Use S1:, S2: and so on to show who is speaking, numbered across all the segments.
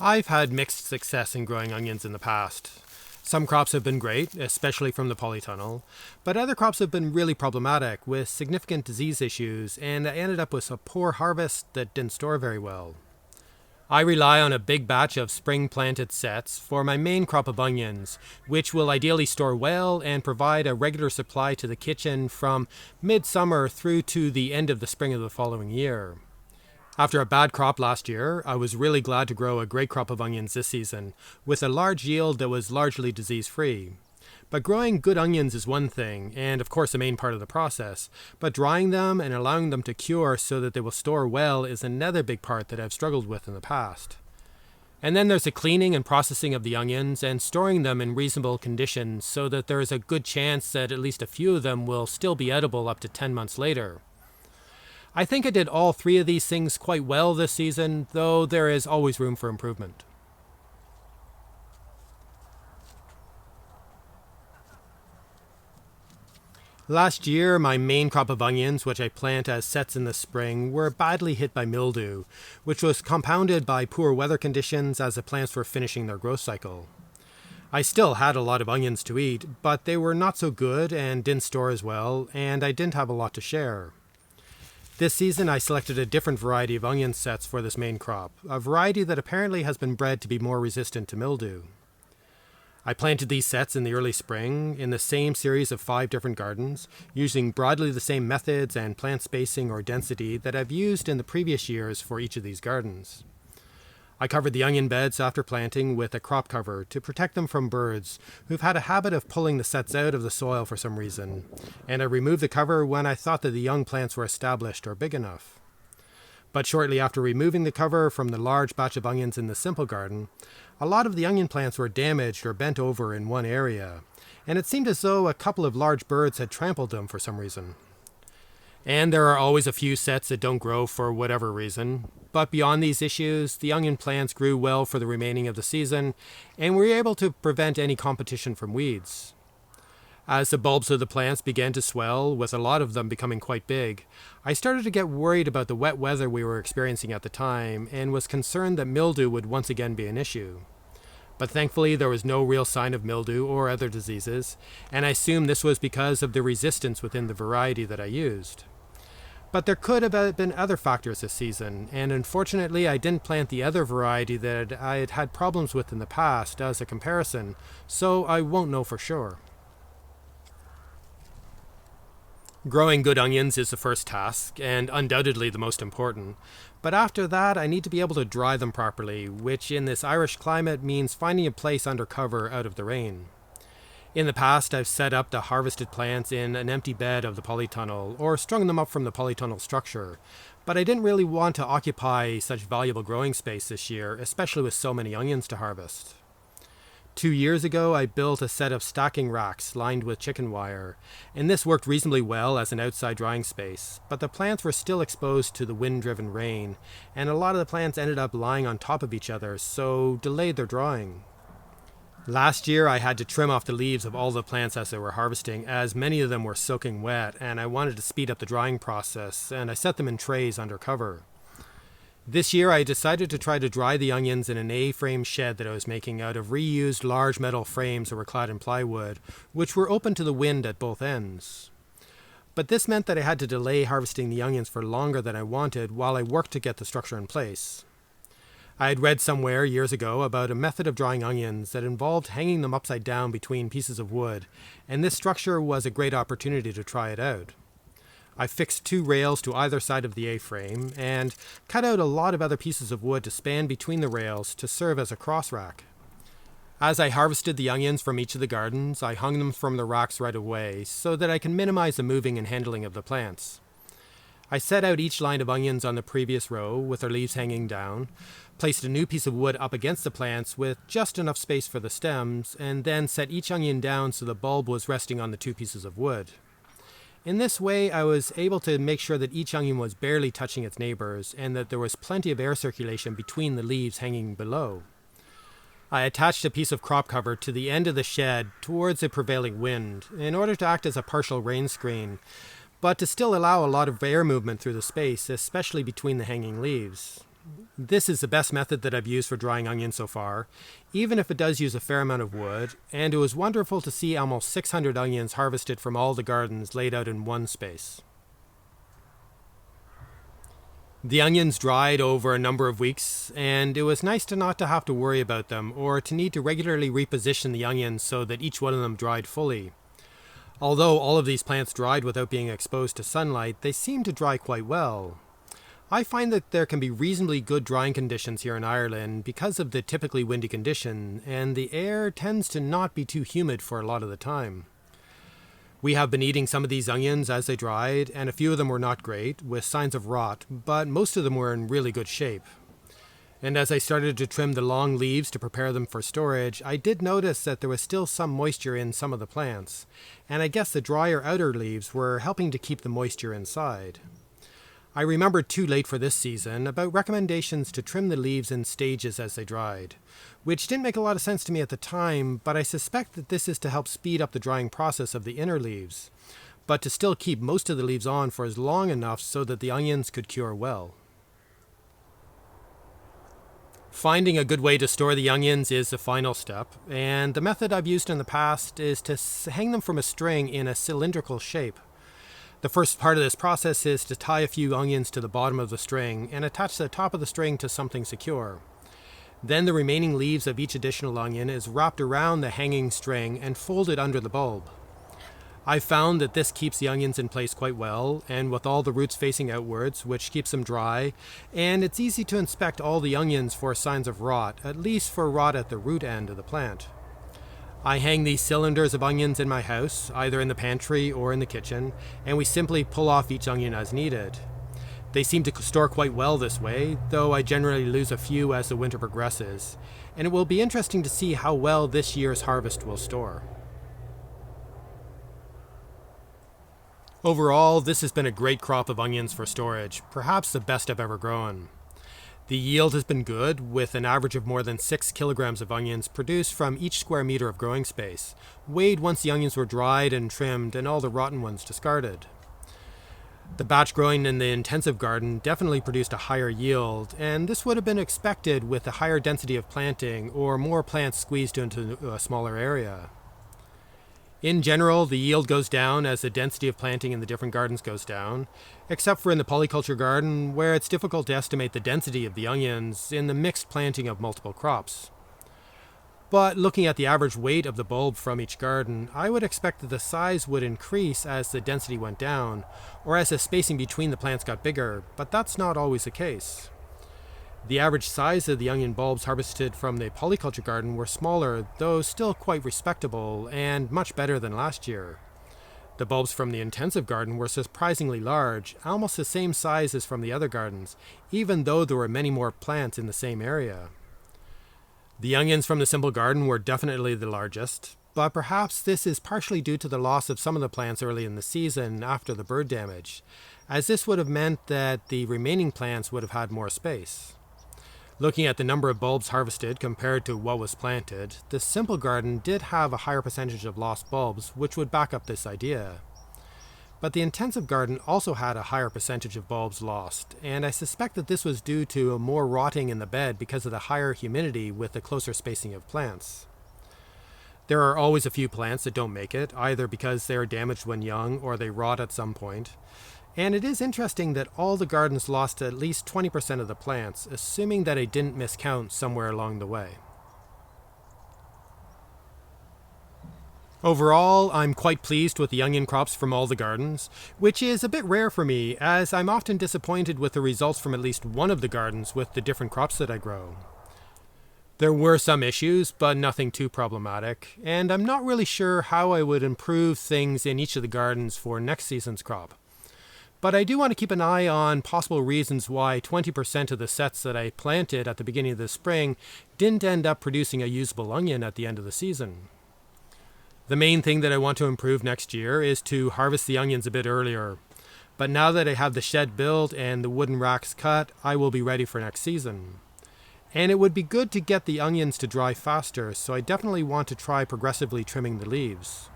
S1: I've had mixed success in growing onions in the past. Some crops have been great, especially from the polytunnel, but other crops have been really problematic with significant disease issues, and I ended up with a poor harvest that didn't store very well. I rely on a big batch of spring planted sets for my main crop of onions, which will ideally store well and provide a regular supply to the kitchen from midsummer through to the end of the spring of the following year. After a bad crop last year, I was really glad to grow a great crop of onions this season, with a large yield that was largely disease-free. But growing good onions is one thing, and of course the main part of the process, but drying them and allowing them to cure so that they will store well is another big part that I've struggled with in the past. And then there's the cleaning and processing of the onions and storing them in reasonable conditions so that there is a good chance that at least a few of them will still be edible up to 10 months later. I think I did all three of these things quite well this season, though there is always room for improvement. Last year, my main crop of onions, which I plant as sets in the spring, were badly hit by mildew, which was compounded by poor weather conditions as the plants were finishing their growth cycle. I still had a lot of onions to eat, but they were not so good and didn't store as well, and I didn't have a lot to share. This season I selected a different variety of onion sets for this main crop, a variety that apparently has been bred to be more resistant to mildew. I planted these sets in the early spring in the same series of 5 different gardens, using broadly the same methods and plant spacing or density that I've used in the previous years for each of these gardens. I covered the onion beds after planting with a crop cover to protect them from birds who've had a habit of pulling the sets out of the soil for some reason, and I removed the cover when I thought that the young plants were established or big enough. But shortly after removing the cover from the large batch of onions in the simple garden, a lot of the onion plants were damaged or bent over in one area, and it seemed as though a couple of large birds had trampled them for some reason. And there are always a few sets that don't grow for whatever reason. But beyond these issues, the onion plants grew well for the remaining of the season, and we were able to prevent any competition from weeds. As the bulbs of the plants began to swell, with a lot of them becoming quite big, I started to get worried about the wet weather we were experiencing at the time, and was concerned that mildew would once again be an issue. But thankfully there was no real sign of mildew or other diseases, and I assume this was because of the resistance within the variety that I used. But there could have been other factors this season, and unfortunately I didn't plant the other variety that I had had problems with in the past as a comparison, so I won't know for sure. Growing good onions is the first task, and undoubtedly the most important, but after that I need to be able to dry them properly, which in this Irish climate means finding a place under cover out of the rain. In the past, I've set up the harvested plants in an empty bed of the polytunnel, or strung them up from the polytunnel structure, but I didn't really want to occupy such valuable growing space this year, especially with so many onions to harvest. 2 years ago, I built a set of stacking racks lined with chicken wire, and this worked reasonably well as an outside drying space, but the plants were still exposed to the wind-driven rain, and a lot of the plants ended up lying on top of each other, so delayed their drying. Last year I had to trim off the leaves of all the plants as they were harvesting, as many of them were soaking wet, and I wanted to speed up the drying process, and I set them in trays under cover. This year I decided to try to dry the onions in an A-frame shed that I was making out of reused large metal frames that were clad in plywood, which were open to the wind at both ends. But this meant that I had to delay harvesting the onions for longer than I wanted while I worked to get the structure in place. I had read somewhere years ago about a method of drying onions that involved hanging them upside down between pieces of wood, and this structure was a great opportunity to try it out. I fixed 2 rails to either side of the A-frame, and cut out a lot of other pieces of wood to span between the rails to serve as a cross rack. As I harvested the onions from each of the gardens, I hung them from the racks right away, so that I can minimize the moving and handling of the plants. I set out each line of onions on the previous row with their leaves hanging down, placed a new piece of wood up against the plants with just enough space for the stems, and then set each onion down so the bulb was resting on the 2 pieces of wood. In this way, I was able to make sure that each onion was barely touching its neighbors, and that there was plenty of air circulation between the leaves hanging below. I attached a piece of crop cover to the end of the shed towards the prevailing wind, in order to act as a partial rain screen, but to still allow a lot of air movement through the space, especially between the hanging leaves. This is the best method that I've used for drying onions so far, even if it does use a fair amount of wood, and it was wonderful to see almost 600 onions harvested from all the gardens laid out in one space. The onions dried over a number of weeks, and it was nice to not to have to worry about them or to need to regularly reposition the onions so that each one of them dried fully. Although all of these plants dried without being exposed to sunlight, they seemed to dry quite well. I find that there can be reasonably good drying conditions here in Ireland because of the typically windy condition, and the air tends to not be too humid for a lot of the time. We have been eating some of these onions as they dried, and a few of them were not great, with signs of rot, but most of them were in really good shape. And as I started to trim the long leaves to prepare them for storage, I did notice that there was still some moisture in some of the plants, and I guess the drier outer leaves were helping to keep the moisture inside. I remembered too late for this season about recommendations to trim the leaves in stages as they dried, which didn't make a lot of sense to me at the time, but I suspect that this is to help speed up the drying process of the inner leaves, but to still keep most of the leaves on for as long enough so that the onions could cure well. Finding a good way to store the onions is the final step, and the method I've used in the past is to hang them from a string in a cylindrical shape. The first part of this process is to tie a few onions to the bottom of the string and attach the top of the string to something secure. Then the remaining leaves of each additional onion is wrapped around the hanging string and folded under the bulb. I've found that this keeps the onions in place quite well, and with all the roots facing outwards, which keeps them dry, and it's easy to inspect all the onions for signs of rot, at least for rot at the root end of the plant. I hang these cylinders of onions in my house, either in the pantry or in the kitchen, and we simply pull off each onion as needed. They seem to store quite well this way, though I generally lose a few as the winter progresses, and it will be interesting to see how well this year's harvest will store. Overall, this has been a great crop of onions for storage, perhaps the best I've ever grown. The yield has been good, with an average of more than 6 kilograms of onions produced from each square meter of growing space, weighed once the onions were dried and trimmed and all the rotten ones discarded. The batch growing in the intensive garden definitely produced a higher yield, and this would have been expected with a higher density of planting or more plants squeezed into a smaller area. In general, the yield goes down as the density of planting in the different gardens goes down, except for in the polyculture garden, where it's difficult to estimate the density of the onions in the mixed planting of multiple crops. But looking at the average weight of the bulb from each garden, I would expect that the size would increase as the density went down, or as the spacing between the plants got bigger, but that's not always the case. The average size of the onion bulbs harvested from the polyculture garden were smaller, though still quite respectable and much better than last year. The bulbs from the intensive garden were surprisingly large, almost the same size as from the other gardens, even though there were many more plants in the same area. The onions from the simple garden were definitely the largest, but perhaps this is partially due to the loss of some of the plants early in the season after the bird damage, as this would have meant that the remaining plants would have had more space. Looking at the number of bulbs harvested compared to what was planted, the simple garden did have a higher percentage of lost bulbs, which would back up this idea. But the intensive garden also had a higher percentage of bulbs lost, and I suspect that this was due to more rotting in the bed because of the higher humidity with the closer spacing of plants. There are always a few plants that don't make it, either because they are damaged when young or they rot at some point. And it is interesting that all the gardens lost at least 20% of the plants, assuming that I didn't miscount somewhere along the way. Overall, I'm quite pleased with the onion crops from all the gardens, which is a bit rare for me, as I'm often disappointed with the results from at least one of the gardens with the different crops that I grow. There were some issues, but nothing too problematic, and I'm not really sure how I would improve things in each of the gardens for next season's crop. But I do want to keep an eye on possible reasons why 20% of the sets that I planted at the beginning of the spring didn't end up producing a usable onion at the end of the season. The main thing that I want to improve next year is to harvest the onions a bit earlier. But now that I have the shed built and the wooden racks cut, I will be ready for next season. And it would be good to get the onions to dry faster, so I definitely want to try progressively trimming the leaves.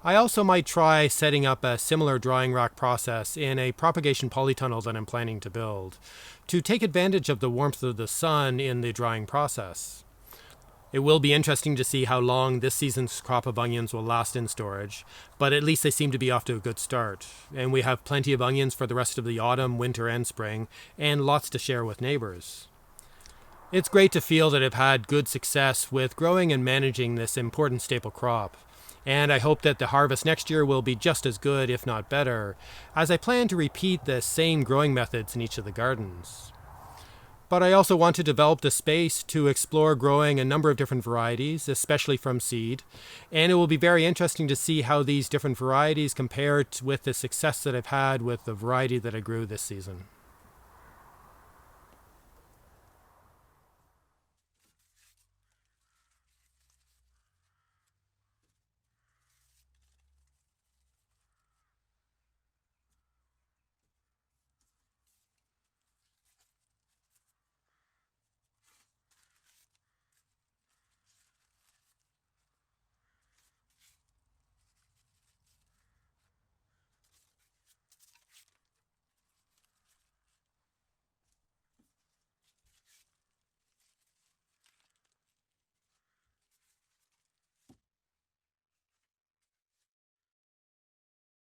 S1: I also might try setting up a similar drying rack process in a propagation polytunnel that I'm planning to build, to take advantage of the warmth of the sun in the drying process. It will be interesting to see how long this season's crop of onions will last in storage, but at least they seem to be off to a good start, and we have plenty of onions for the rest of the autumn, winter, and spring, and lots to share with neighbors. It's great to feel that I've had good success with growing and managing this important staple crop, and I hope that the harvest next year will be just as good, if not better, as I plan to repeat the same growing methods in each of the gardens. But I also want to develop the space to explore growing a number of different varieties, especially from seed, and it will be very interesting to see how these different varieties compare with the success that I've had with the variety that I grew this season.